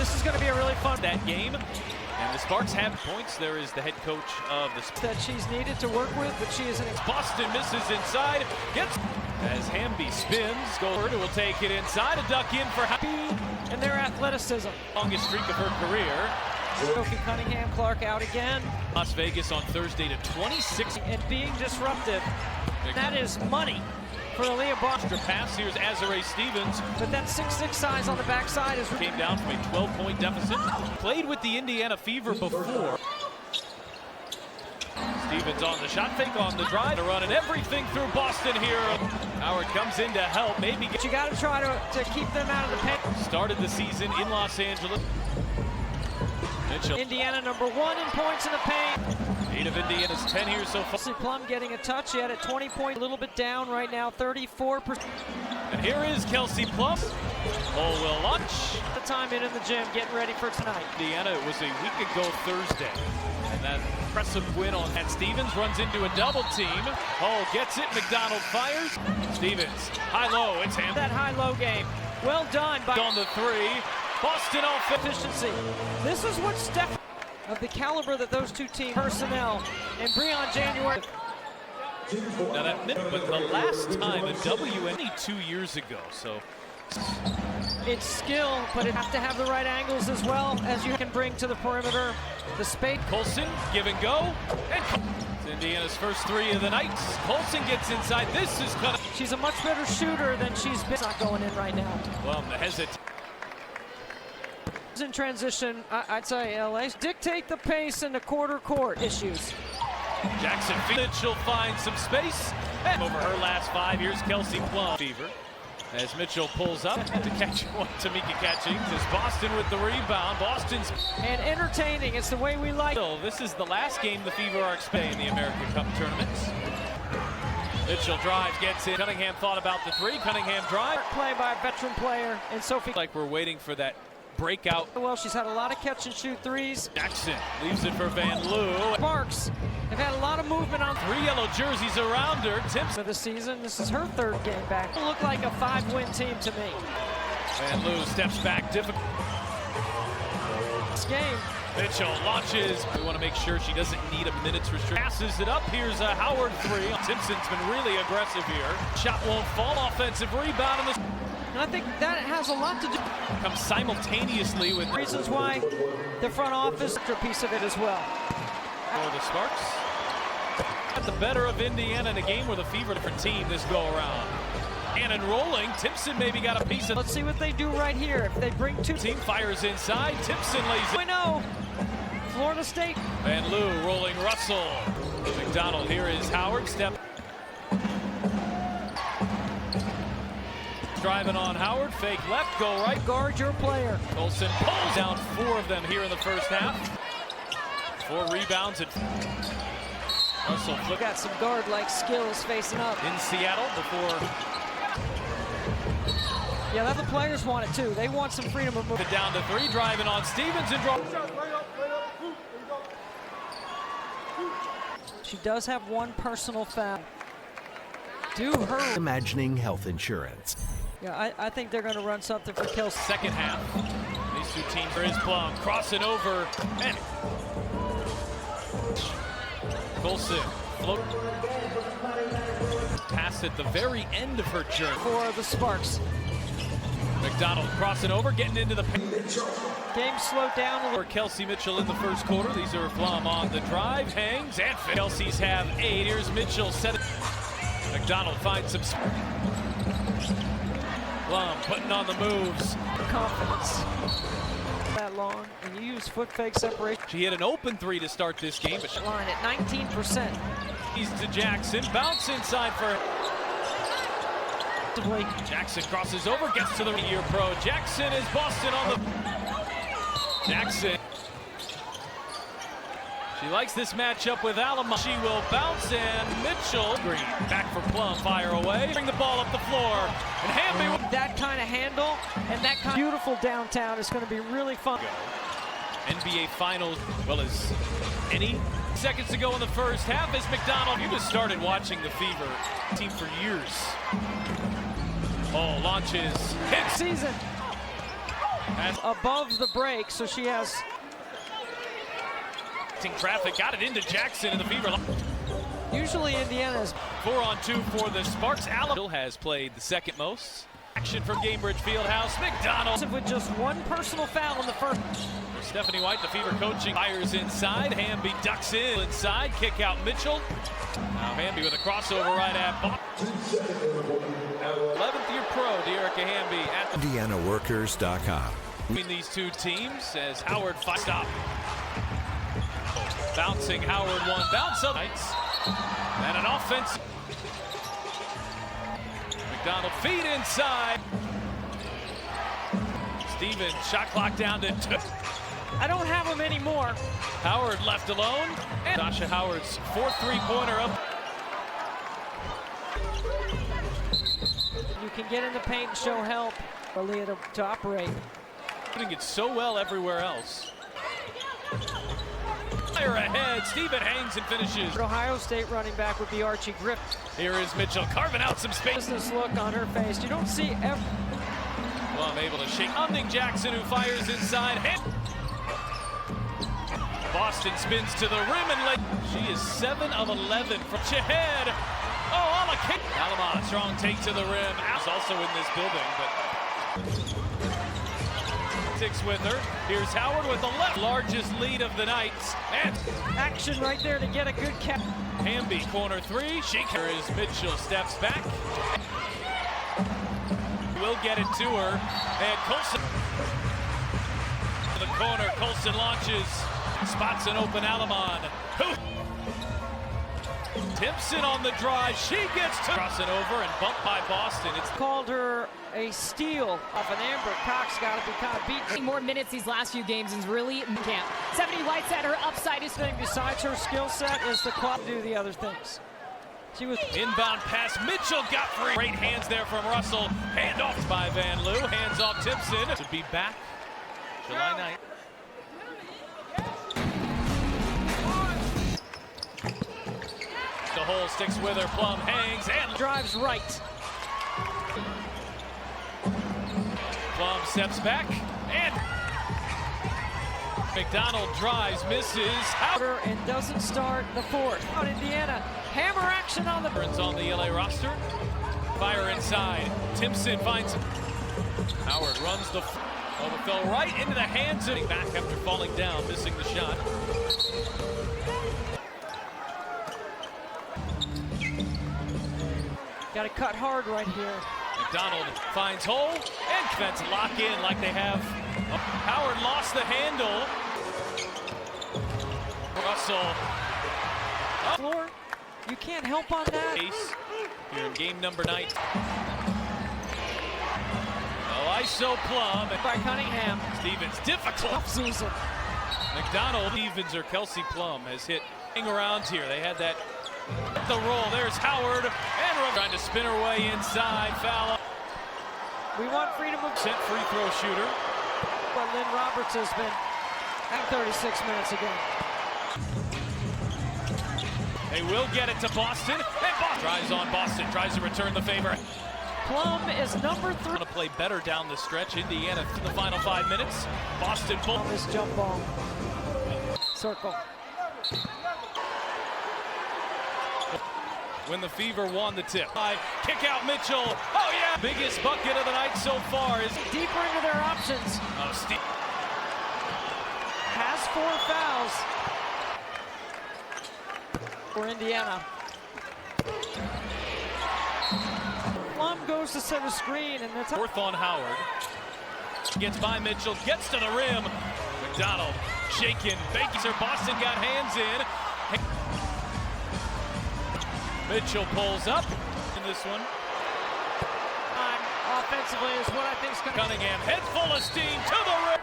this is going to be a really fun that game. And the Sparks have points. There is the head coach of the that she's needed to work with, but she isn't. Boston misses inside. Gets as Hamby spins. Goldberger will take it inside. A duck in for Speed and their athleticism. Longest streak of her career. Sophie Cunningham Clark out again. Las Vegas on Thursday to 26. And being disruptive. That is money for Aaliyah Boston. Pass. Here's Azare Stevens. But that 6'6" size on the backside is came down from a 12-point deficit. Played with the Indiana Fever before. Stevens on the shot fake, on the drive, running everything through Boston here. Howard comes in to help, maybe. You got to try to keep them out of the paint. Started the season in Los Angeles. Mitchell. Indiana #1 in points in the paint. 8 of Indiana's 10 here so far. Plum getting a touch. He had it 20 points, a little bit down right now, 34%. And here is Kelsey Plum. Hole will launch. The time in the gym, getting ready for tonight. Indiana, it was a week ago Thursday. And that impressive win on that. Stevens runs into a double team. Hole gets it. McDonald fires. Stevens, high-low. It's him. That high-low game. Well done by on the 3. Boston off efficiency. This is what Steph of the caliber that those two teams personnel and Breon January. Now that but the last time in WNBA 2 years ago, so it's skill, but it has to have the right angles as well as you can bring to the perimeter. The space. Colson, give and go, and it's Indiana's first 3 of the night. Colson gets inside. This is cut. She's a much better shooter than she's been. Not going in right now. Well, the hesitate. In transition, I'd say LA dictate the pace in the quarter court issues. Jackson Mitchell finds some space. And over her last 5 years, Kelsey Plum. Fever as Mitchell pulls up to catch one. Tamika catching. This Boston with the rebound. Boston's and entertaining. It's the way we like. This is the last game the Fever are expecting in the American Cup tournaments. Mitchell drives, gets in. Cunningham thought about the 3. Cunningham drive. Play by a veteran player and Sophie. Like we're waiting for that breakout. Well, she's had a lot of catch and shoot threes. Jackson leaves it for Van Loo. Sparks have had a lot of movement on 3 yellow jerseys around her. Tips of the season. This is her 3rd game back. It looked like a 5-win team to me. Van Loo steps back. Difficult. This game. Mitchell launches. We want to make sure she doesn't need a minute's restriction. Passes it up. Here's a Howard 3. Simpson's been really aggressive here. Shot won't fall. Offensive rebound in the. And I think that has a lot to do. Comes simultaneously with reasons why the front office a piece of it as well. Oh, the Sparks at the better of Indiana in a game where the Fever different team this go around. And rolling, Timpson maybe got a piece of. Let's see what they do right here. If they bring 2 team fires inside, Timpson lays it. I know. Florida State. Van Loo rolling Russell. McDonald, here is Howard. Step. Driving on Howard, fake left, go right. Guard your player. Colson pulls down 4 of them here in the first half. 4 rebounds and Russell flip. Got some guard-like skills facing up. In Seattle before. Yeah, the other players want it too. They want some freedom of movement. Down to 3, driving on Stevens and draw. She does have 1 personal foul. Do her. Imagining health insurance. Yeah, I think they're going to run something for Kelsey. Second half. These 2 teams. There is Plum crossing over. And Colson float. Pass at the very end of her journey. For the Sparks. McDonald crossing over, getting into the game slowed down a little. For Kelsey Mitchell in the first quarter. These are Plum on the drive, hangs, and Kelsey's have 8. Here's Mitchell set it. McDonald finds some. Plum putting on the moves. Confidence. That long, and you use foot fake separation. She hit an open 3 to start this game, but she line at 19%. He's to Jackson, bounce inside for. Jackson crosses over, gets to the year pro. Jackson is Boston on the. Jackson. She likes this matchup with Alama. She will bounce, and Mitchell. Green back for Plum, fire away. Bring the ball up the floor, and Hamby. That kind of handle and that kind of beautiful downtown is going to be really fun. NBA Finals, well as any seconds to go in the first half as McDonald. You just started watching the Fever team for years. Oh, launches, hits. Season. above the break, so she has traffic, got it into Jackson in the Fever. usually Indiana's 4-on-2 for the Sparks. Alabama has played the second most. Action from Gamebridge Fieldhouse. McDonald with just one personal foul in the first. Stephanie White, the Fever coaching. Fires inside. Hamby ducks in inside. Kick out Mitchell. Now Hamby with a crossover right at 11th year pro, Dearica Hamby at the IndianaWorkers.com. between these two teams as Howard stop. Bouncing Howard one bounce up. And an offense. McDonald feed inside. Stevens shot clock down to 2. I don't have them anymore. Howard left alone. And Dasha Howard's fourth three-pointer up. You can get in the paint and show help for Leah to operate. Doing it so well everywhere else. Fire ahead. Steven hangs and finishes. Ohio State running back would be Archie Griff. Here is Mitchell carving out some space. Business look on her face. You don't see ever. Well, I'm able to shake. Umning Jackson, who fires inside. Boston spins to the rim and late. She is 7 of 11 from Shahed. Oh, on a kick. Alabama, strong take to the rim. Al's also in this building, but 6 with her. Here's Howard with the left. Largest lead of the night. And Action right there to get a good catch. Hamby, corner 3. Here is Mitchell, steps back. Will get it to her. And Colson. The corner, Colson launches. Spots an open Alamon. Timpson on the drive. She gets to crossing over and bumped by Boston. It's Called her a steal off an Amber. Cox got to be kind of beaten. More minutes these last few games is really camp. 70 White's at her upside is Thing besides her skill set is the quality to do the other things. She was inbound pass. Mitchell got free. Great hands there from Russell. Hand off by Van Loo. Hands off Timpson. To be back July 9th. The hole sticks with her. Plum hangs and drives right. Plum steps back and McDonald drives, misses. And doesn't start the fourth. On Indiana, hammer action on the. On the LA roster. Fire inside. Timpson finds Howard runs the. Oh, it fell right into the hands. Sitting back after falling down, missing the shot. Got to cut hard right here. McDonald finds hole and defense lock in like they have. Howard lost the handle. Russell. Floor, you can't help on that. Here in game number 9. Oh, ISO Plum. By Cunningham. Stevens, difficult. Season. McDonald, Stevens or Kelsey Plum has hit around here. They had that. The roll, there's Howard, and trying to spin her way inside, foul. We want freedom of free throw shooter. But Lynn Roberts has been at 36 minutes again. They will get it to Boston, and Boston tries on Boston, tries to return the favor. Plum is number 3. Going to play better down the stretch. Indiana in the final 5 minutes. Boston pull. On this jump ball. Circle. When the Fever won the tip. Kick out Mitchell. Oh, yeah. Biggest bucket of the night so far is deeper into their options. Oh, Steve has 4 fouls for Indiana. Plum goes to set a screen, and that's fourth on Howard. Gets by Mitchell, gets to the rim. McDonald shaking, baking her. Boston got hands in. Mitchell pulls up in this one. Offensively is what I think is going to. Cunningham, head full of steam to the rim.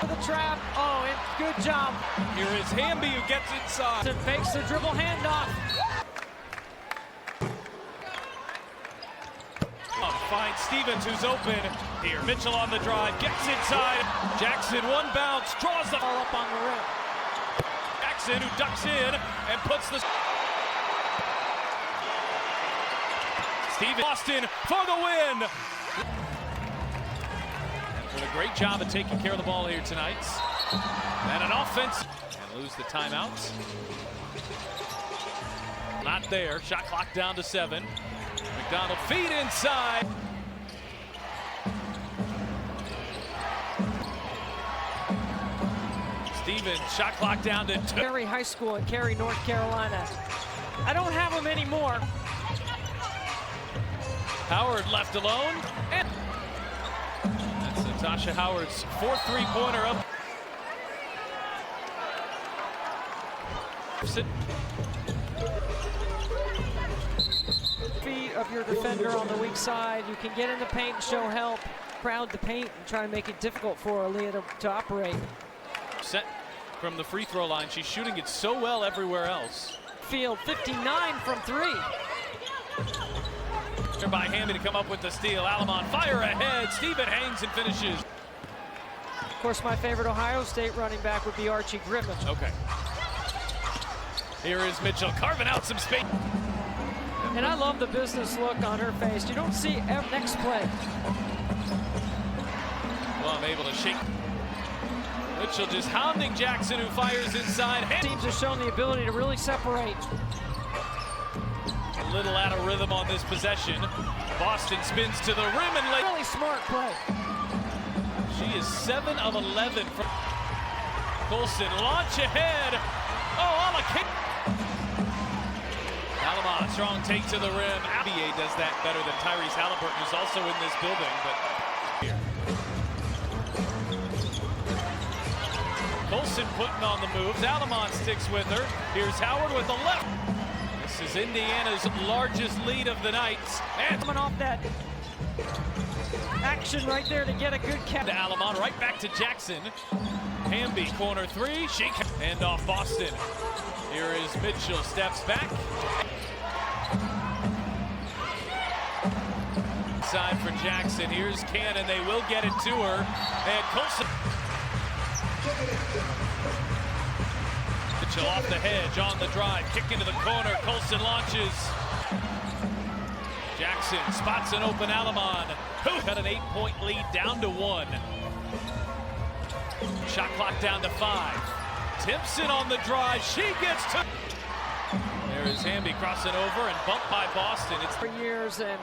The trap. Oh, and good job. Here is Hamby who gets inside. And fakes the dribble handoff. Finds Stevens who's open. Here, Mitchell on the drive, gets inside. Jackson, one bounce, draws the ball up on the rim. Jackson who ducks in and puts the Steven Boston for the win. Doing a great job of taking care of the ball here tonight. And an offense. And lose the timeouts. Not there. Shot clock down to 7. McDonald feed inside. Stevens, shot clock down to 2. Cary High School in Cary, North Carolina. I don't have them anymore. Howard left alone. And that's Natasha Howard's 4th three-pointer up. Feet of your defender on the weak side. You can get in the paint and show help. Crowd the paint and try to make it difficult for Aaliyah to operate. Set from the free throw line. She's shooting it so well everywhere else. Field 59 from 3. By Hamby to come up with the steal. Alamon fire ahead. Steven hangs and finishes. Of course, my favorite Ohio State running back would be Archie Griffin. Okay. Here is Mitchell carving out some space. And I love the business look on her face. You don't see next play. Well, I'm able to shake. Mitchell just hounding Jackson, who fires inside. Teams have shown the ability to really separate. A little out of rhythm on this possession. Boston spins to the rim and lays. Really smart play. She is 7 of 11 from Colson. Launch ahead. Oh, on a kick. Alamon, strong take to the rim. NBA does that better than Tyrese Halliburton, who's also in this building, but here. Colson putting on the moves. Alamon sticks with her. Here's Howard with the left. This is Indiana's largest lead of the night. And coming off that action right there to get a good catch. To Alamon, right back to Jackson. Hamby, corner 3. She can hand off Boston. Here is Mitchell, steps back. Side for Jackson. Here's Cannon. They will get it to her. And Colson. Mitchell off the hedge on the drive. Kick into the corner. Colson launches. Jackson spots an open Alamon. Who cut an 8-point lead down to 1. Shot clock down to 5. Timpson on the drive. She gets to. There is Hamby crossing over and bumped by Boston. It's for years, and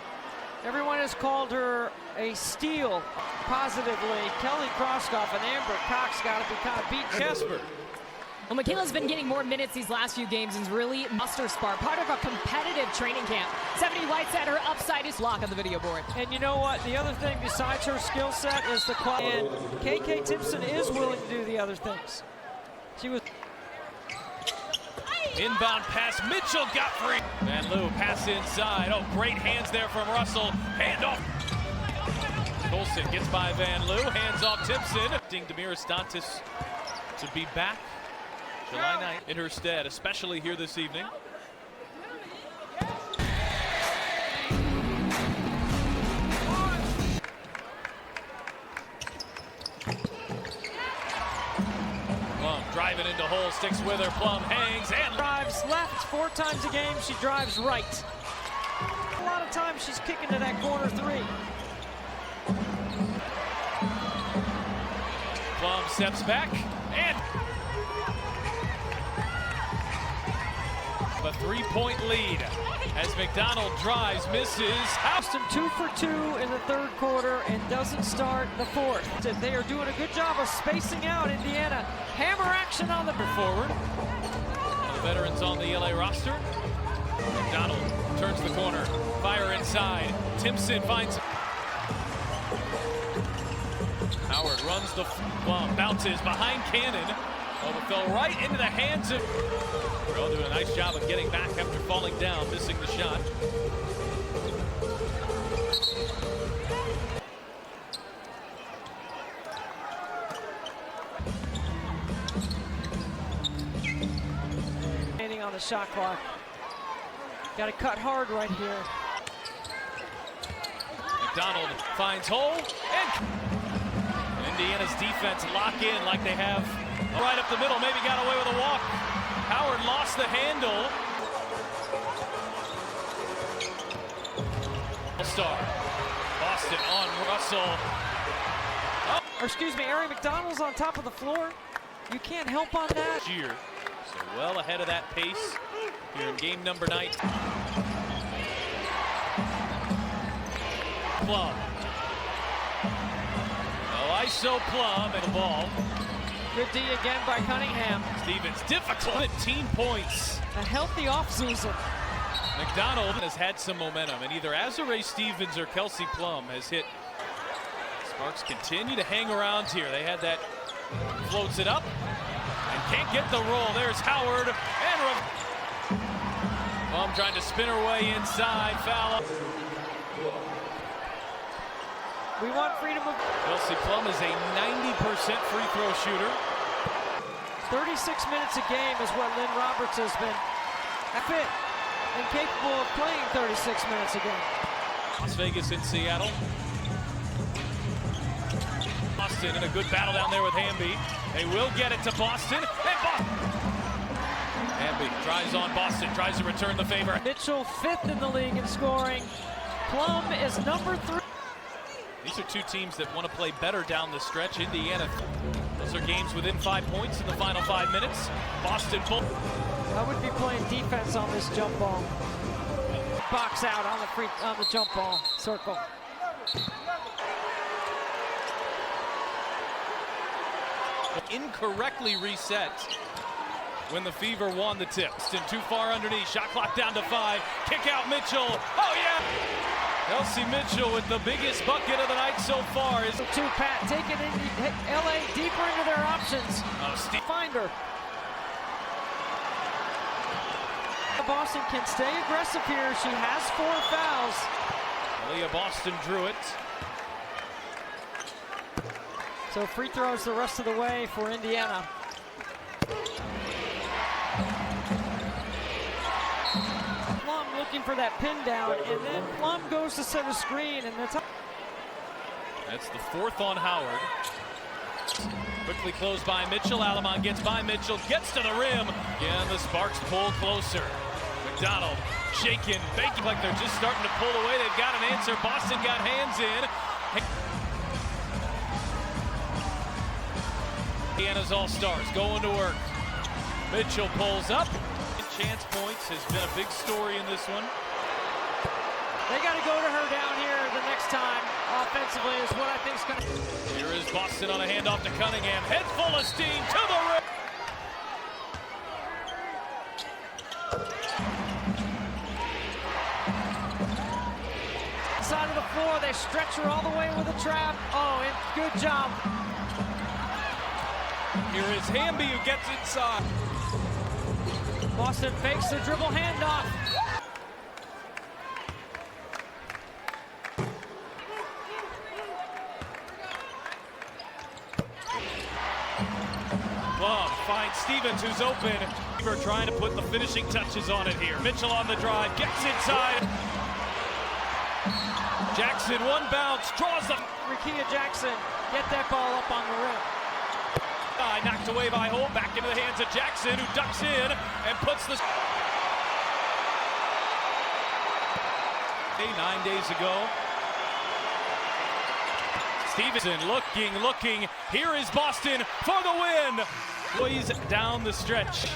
everyone has called her a steal positively. Kelly Kroskoff and Amber Cox got to be kind of beat. Casper. Well, Michaela's been getting more minutes these last few games and is really muster spark, part of a competitive training camp. 70 White at her upside is lock on the video board. And you know what? The other thing besides her skill set is the quality. And KK Timpson is willing to do the other things. She was. Inbound pass. Mitchell got free. Van Loo pass inside. Oh, great hands there from Russell. Handoff. Colson gets by Van Loo. Hands off Timpson. Demira Stantis to be back July 9th in her stead, especially here this evening. Plum driving into hole, sticks with her. Plum hangs and drives left 4 times a game. She drives right. A lot of times she's kicking to that corner 3. Plum steps back and a 3-point lead as McDonald drives, misses. Houston 2 for 2 in the 3rd quarter and doesn't start the 4th. They are doing a good job of spacing out Indiana. Hammer action on the forward. One of the veterans on the LA roster. McDonald turns the corner. Fire inside. Timpson finds. Howard runs the Plum, bounces behind Cannon. Oh, but fell right into the hands of. They're all doing a nice job of getting back after falling down, missing the shot. On the shot clock. Got to cut hard right here. McDonald finds hole, and Indiana's defense lock in like they have right up the middle. Maybe got away with a walk. Howard lost the handle. all-star. Boston on Russell. Oh. Or excuse me, Ari McDonald's on top of the floor. You can't help on that. Year. So well ahead of that pace here in game number 9. Plum. Oh, ISO Plum and the ball. Good D again by Cunningham. Stevens difficult. 15 points. A healthy offseason. McDonald has had some momentum, and either Azure Stevens or Kelsey Plum has hit. Sparks continue to hang around here. They had that, floats it up, and can't get the roll. There's Howard, and Plum trying to spin her way inside, foul. We want freedom of... Kelsey Plum is a 90% free throw shooter. 36 minutes a game is what Lynn Roberts has been fit and capable of playing 36 minutes a game. Las Vegas and Seattle. Boston in a good battle down there with Hamby. They will get it to Boston. And Hamby tries on Boston, tries to return the favor. Mitchell 5th in the league in scoring. Plum is number 3. These are two teams that want to play better down the stretch. Indiana, those are games within 5 points in the final 5 minutes. Boston full. I would be playing defense on this jump ball. Box out on the jump ball circle. Incorrectly reset when the Fever won the tip. Too far underneath. Shot clock down to 5. Kick out Mitchell. Oh yeah! Kelsey Mitchell with the biggest bucket of the night so far. Is Pat taking LA deeper into their options. Oh, Steve. Finder. Boston can stay aggressive here. She has 4 fouls. Leah Boston drew it. So free throws the rest of the way for Indiana. Plum looking for that pin down, and then Plum goes to set a screen, and that's the 4th on Howard. Quickly closed by Mitchell. Alamon gets by Mitchell, gets to the rim. Again, the Sparks pull closer. McDonald shaking, baking like they're just starting to pull away. They've got an answer. Boston got hands in. Indiana's all-stars going to work. Mitchell pulls up. Chance points has been a big story in this one. They got to go to her down here the next time. Offensively is what I think is going to... Here is Boston on a handoff to Cunningham. Head full of steam to the rim. Side of the floor, they stretch her all the way with a trap. Oh, and good job. Here is Hamby who gets inside. Boston fakes the dribble handoff. Plum finds Stevens who's open. We're trying to put the finishing touches on it here. Mitchell on the drive, gets inside. Jackson, one bounce, draws the... Rikia Jackson, get that ball up on the rim. Knocked away by Holt, back into the hands of Jackson, who ducks in and puts the... 9 days ago. Stevenson looking. Here is Boston for the win. Plays down the stretch.